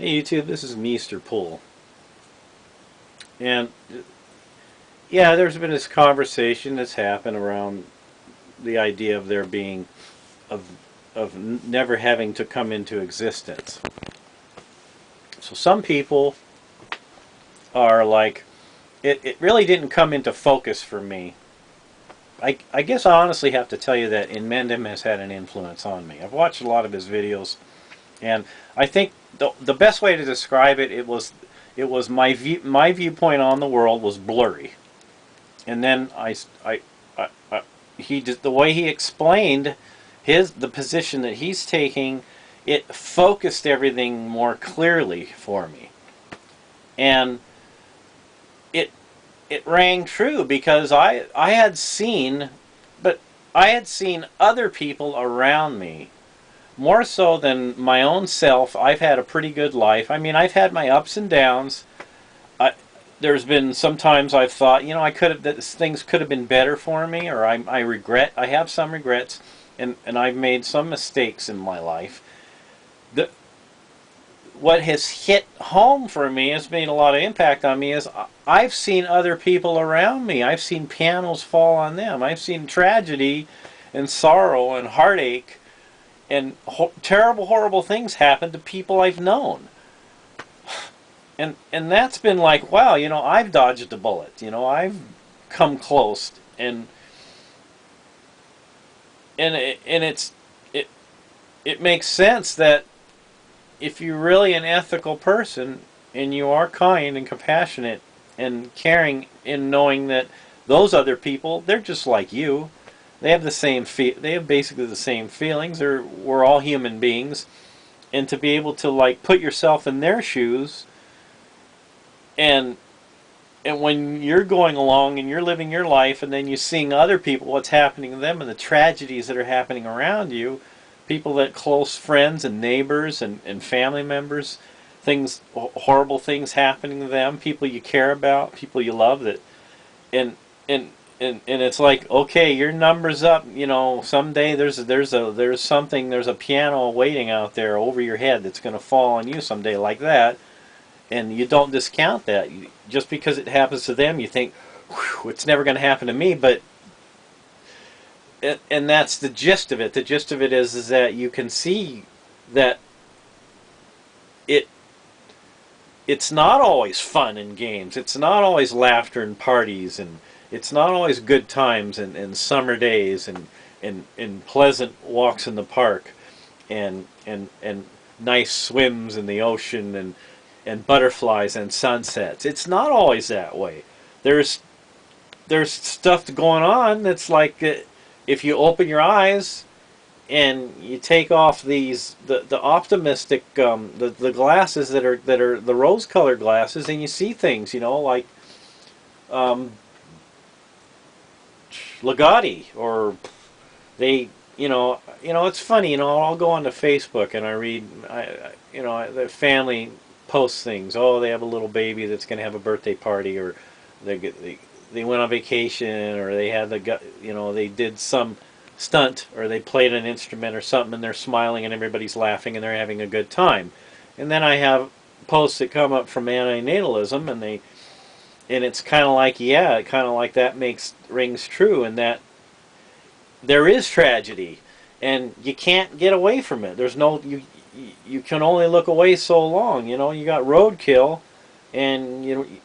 Hey YouTube, this is Meester Pool. And yeah, there's been this conversation that's happened around the idea of there being of never having to come into existence. So some people are like, it really didn't come into focus for me. I guess I honestly have to tell you that Inmendham has had an influence on me. I've watched a lot of his videos, and I think the best way to describe it, it was my viewpoint on the world was blurry. And then he did, the way he explained the position that he's taking, it focused everything more clearly for me, and it it rang true because I had seen, but I had seen other people around me more so than my own self. I've had a pretty good life. I mean, I've had my ups and downs. I, there's been sometimes I've thought, I could have, that things could have been better for me, or I have some regrets, and I've made some mistakes in my life. The, what has hit home for me, has made a lot of impact on me, is I've seen other people around me. I've seen pianos fall on them. I've seen tragedy and sorrow and heartache and terrible, horrible things happen to people I've known. And that's been like, wow, I've dodged a bullet. I've come close, and it makes sense that if you're really an ethical person and you are kind and compassionate and caring, in knowing that those other people, they're just like you. They have they have basically the same feelings. We're all human beings, and to be able to like put yourself in their shoes, and when you're going along and you're living your life, and then you're seeing other people, what's happening to them, and the tragedies that are happening around you, people that close friends and neighbors and family members, horrible things happening to them, people you care about, people you love, and and and it's like, okay, your number's up. Someday there's a piano waiting out there over your head that's going to fall on you someday like that, and you don't discount that. Just because it happens to them, you think, it's never going to happen to me. But and that's the gist of it. The gist of it is that you can see that it's not always fun and games. It's not always laughter and parties, and it's not always good times and summer days and pleasant walks in the park and nice swims in the ocean and butterflies and sunsets. It's not always that way. There's stuff going on that's like, if you open your eyes and you take off the optimistic the glasses that are the rose colored glasses, and you see things, like Legati, or they, it's funny, I'll go onto Facebook and I read, the family posts things. Oh, they have a little baby that's going to have a birthday party, or they went on vacation, or they had they did some stunt, or they played an instrument or something, and they're smiling and everybody's laughing and they're having a good time. And then I have posts that come up from antinatalism, and it's kind of like, yeah, it kind of like that rings true, and that there is tragedy, and you can't get away from it. You can only look away so long. You got roadkill, and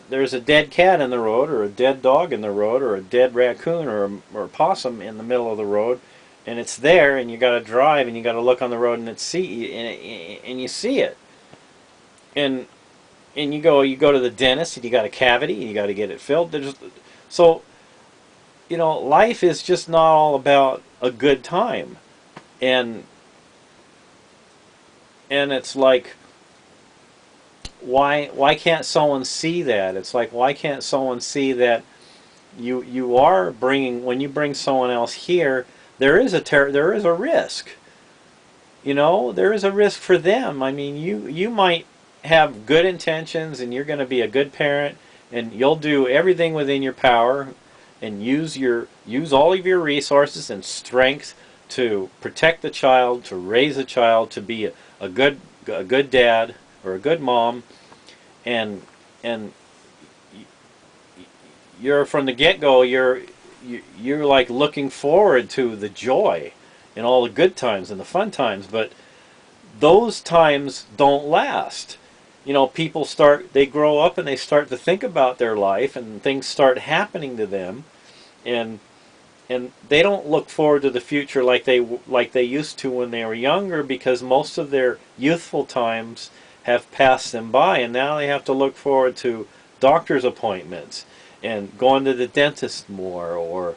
there's a dead cat in the road, or a dead dog in the road, or a dead raccoon or a possum in the middle of the road, and it's there, and you got to drive, and you got to look on the road, and and you see it, and you go to the dentist, and you got a cavity, and you got to get it filled. So life is just not all about a good time, and it's like, why can't someone see that? It's like, why can't someone see that you are bringing, when you bring someone else here, there is a risk. There is a risk for them. I mean, you might have good intentions, and you're going to be a good parent, and you'll do everything within your power, and use all of your resources and strength to protect the child, to raise the child to be a good a good dad or a good mom, and and you're from the get-go, you're like looking forward to the joy and all the good times and the fun times, but those times don't last. You know, people they grow up and they start to think about their life, and things start happening to them, and they don't look forward to the future like they used to when they were younger, because most of their youthful times have passed them by, and now they have to look forward to doctor's appointments and going to the dentist more,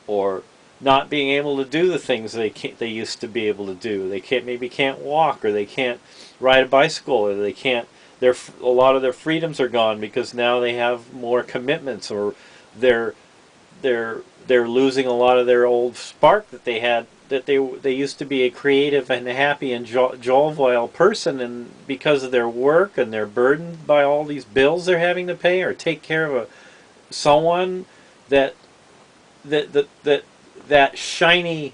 or not being able to do the things they used to be able to do. They can't walk, or they can't ride a bicycle, or they can't. A lot of their freedoms are gone because now they have more commitments, or they're they're losing a lot of their old spark that they had. That they used to be a creative and happy and jovial person, and because of their work, and they're burdened by all these bills they're having to pay, or take care of someone that that shiny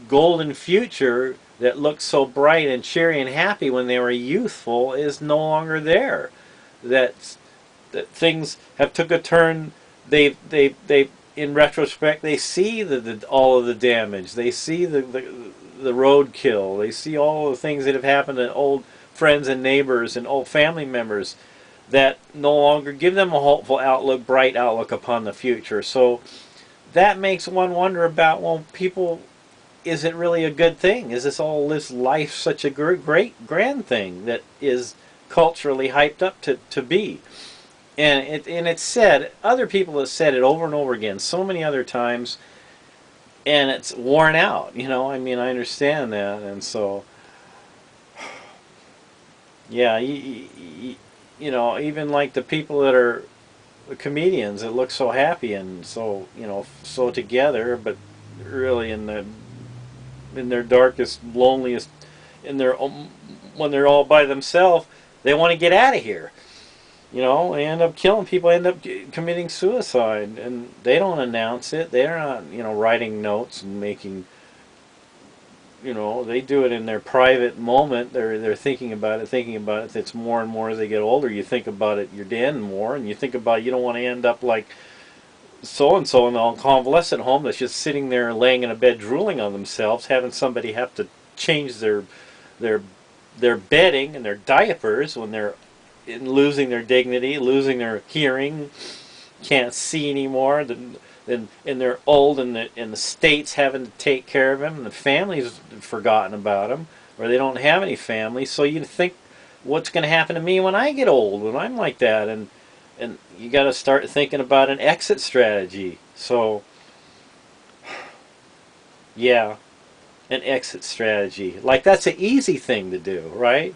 golden future that looked so bright and cheery and happy when they were youthful is no longer there. That things have took a turn. They in retrospect, they see all of the damage. They see the roadkill. They see all the things that have happened to old friends and neighbors and old family members that no longer give them a hopeful outlook, bright outlook upon the future. So that makes one wonder about, well, people, is it really a good thing? Is this life such a great grand thing that is culturally hyped up to be? And it's said, other people have said it over and over again so many other times, and it's worn out. You know, I mean, I understand that, and so, yeah, you know, even like the people that are the comedians that look so happy and so, you know, so together, but really in their darkest, loneliest, when they're all by themselves, they want to get out of here. You know, they end up killing people, end up committing suicide, and they don't announce it. They're not, you know, writing notes and making, you know, they do it in their private moment. They're thinking about it. It's more and more as they get older. You think about it, you're dead more, and you think about, you don't want to end up like so and so in a convalescent home that's just sitting there laying in a bed drooling on themselves, having somebody have to change their bedding and their diapers when they're losing their dignity, losing their hearing, can't see anymore. And they're old, and the state's having to take care of them, and the family's forgotten about them, or they don't have any family. So you think, what's going to happen to me when I get old, when I'm like that? And you got to start thinking about an exit strategy. So, yeah, an exit strategy. Like, that's an easy thing to do, right?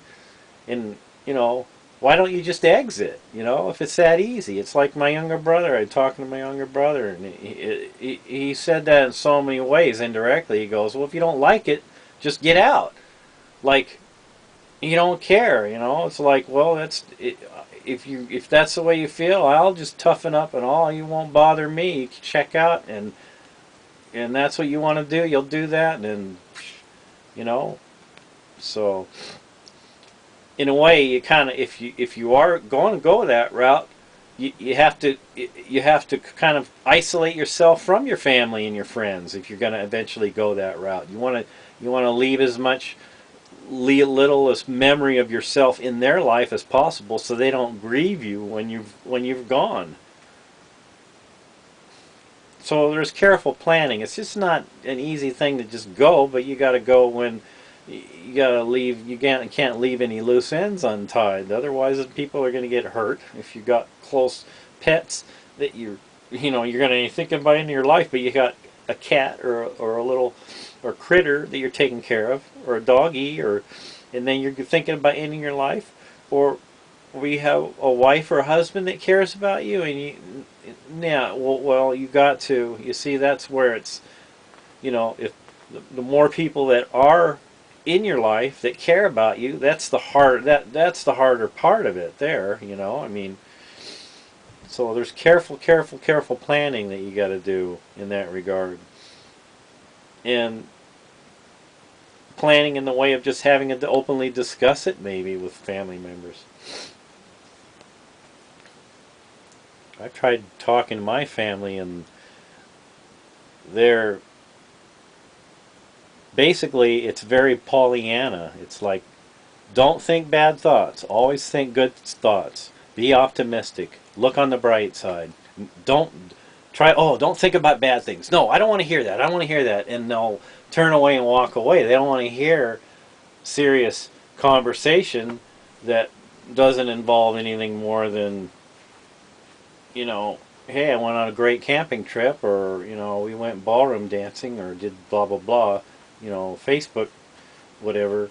And, you know, why don't you just exit? You know, if it's that easy. It's like my younger brother. I'm talking to my younger brother, and he said that in so many ways indirectly. He goes, well, if you don't like it, just get out. Like, you don't care, you know. It's like, well, if that's the way you feel, I'll just toughen up and all. You won't bother me. You can check out, and that's what you want to do. You'll do that, and you know. So, in a way, you kind of, if you are going to go that route, you have to kind of isolate yourself from your family and your friends if you're going to eventually go that route. You want to leave as much little as memory of yourself in their life as possible, so they don't grieve you when you've gone. So there's careful planning. It's just not an easy thing to just go, but you got to go when you got to leave. You can't leave any loose ends untied. Otherwise, people are going to get hurt. If you got close pets that you're going to think about in your life, but you got a cat or a little or critter that you're taking care of, or a doggy, and then you're thinking about ending your life, or we have a wife or a husband that cares about you, and well, you got to. You see, that's where it's, if the more people that are in your life that care about you, that's the harder part of it. There, I mean. So there's careful planning that you got to do in that regard. And planning in the way of just having it to openly discuss it maybe with family members. I've tried talking to my family, and they're basically, it's very Pollyanna. It's like, don't think bad thoughts. Always think good thoughts. Be optimistic. Look on the bright side. Don't don't think about bad things. No, I don't want to hear that. I don't want to hear that. And they'll turn away and walk away. They don't want to hear serious conversation that doesn't involve anything more than, hey, I went on a great camping trip, or, we went ballroom dancing, or did blah, blah, blah, Facebook, whatever.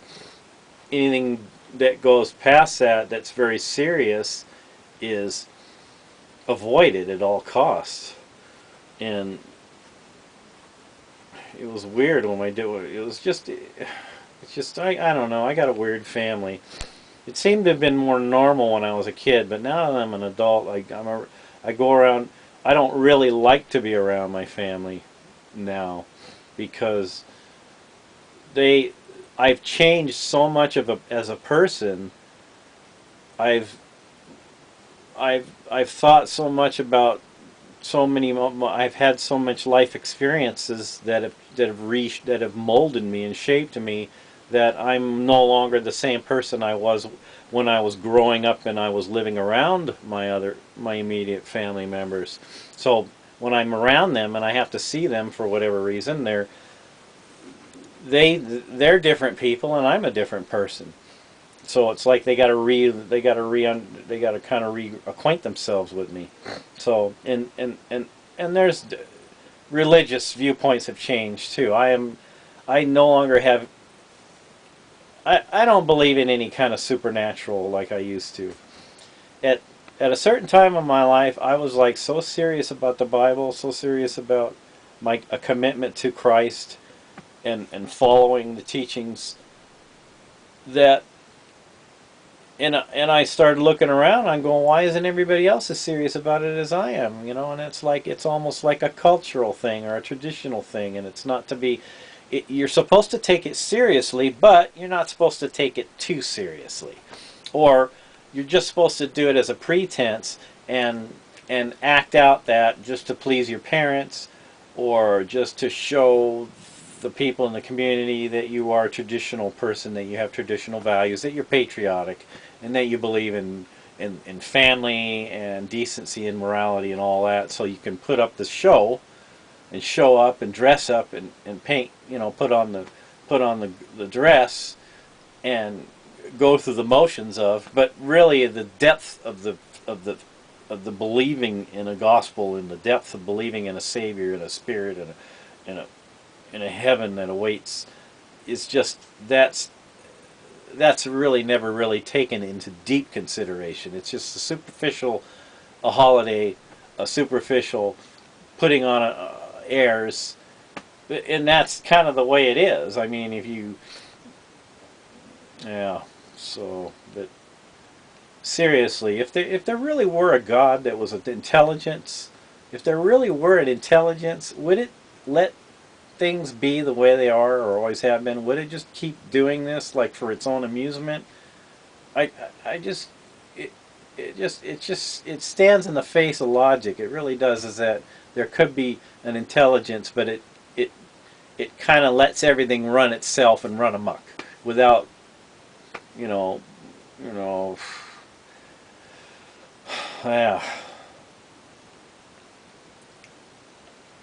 Anything that goes past that that's very serious is avoided at all costs. And it was weird when I did it. It's just I don't know. I got a weird family. It seemed to have been more normal when I was a kid, but now that I'm an adult, I go around. I don't really like to be around my family now, because I've changed so much as a person. I've thought so much about so many. I've had so much life experiences that have molded me and shaped me, that I'm no longer the same person I was when I was growing up and I was living around my immediate family members. So when I'm around them and I have to see them for whatever reason, they're different people and I'm a different person. So it's like they got to kind of reacquaint themselves with me. So and there's religious viewpoints have changed too. I no longer have. I don't believe in any kind of supernatural like I used to. At a certain time in my life, I was like so serious about the Bible, so serious about a commitment to Christ and following the teachings, that and I started looking around. I'm going, why isn't everybody else as serious about it as I am? And it's almost like a cultural thing or a traditional thing, and it's not to be. You're supposed to take it seriously, but you're not supposed to take it too seriously, or you're just supposed to do it as a pretense and act out that just to please your parents, or just to show the people in the community that you are a traditional person, that you have traditional values, that you're patriotic, and that you believe in family and decency and morality and all that, so you can put up the show and show up and dress up and paint, put on the dress and go through the motions of, but really the depth of the believing in a gospel, in the depth of believing in a Savior and a Spirit and a heaven that awaits, is just that's really never really taken into deep consideration. It's just a holiday, a superficial putting on airs, and that's kind of the way it is. I mean, but seriously, if there really were a God that was an intelligence, if there really were an intelligence, would it let things be the way they are or always have been? Would it just keep doing this like for its own amusement? It stands in the face of logic. It really does. Is that there could be an intelligence, but it kind of lets everything run itself and run amok without yeah.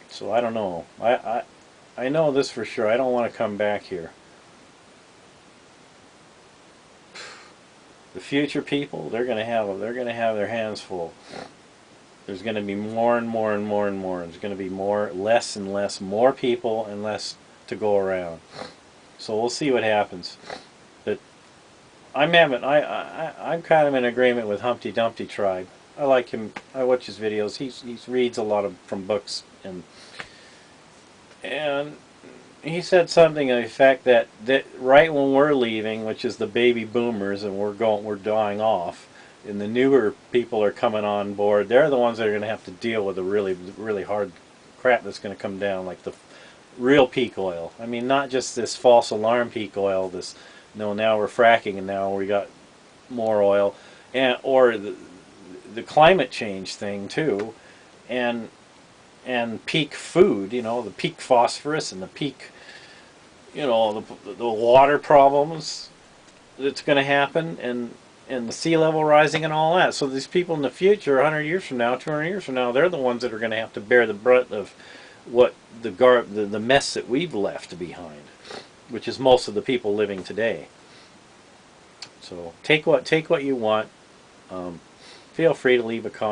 So I don't know. I know this for sure. I don't want to come back here. The future people, they're going to have their hands full. There's going to be more and more and more and more. There's going to be less and less, more people and less to go around. So we'll see what happens. But I'm kind of in agreement with Humpty Dumpty Tribe. I like him. I watch his videos. He reads a lot from books, and he said something to the effect that right when we're leaving, which is the baby boomers, and we're dying off, and the newer people are coming on board, they're the ones that are going to have to deal with the really, really hard crap that's going to come down, like the real peak oil. I mean, not just this false alarm peak oil. This, no, now we're fracking and now we got more oil, and or the climate change thing too, and peak food. You know, the peak phosphorus and the peak, you know, the water problems that's going to happen, and the sea level rising and all that. So these people in the future, 100 years from now, 200 years from now, they're the ones that are going to have to bear the brunt of what the mess that we've left behind, which is most of the people living today. So take what you want. Feel free to leave a comment.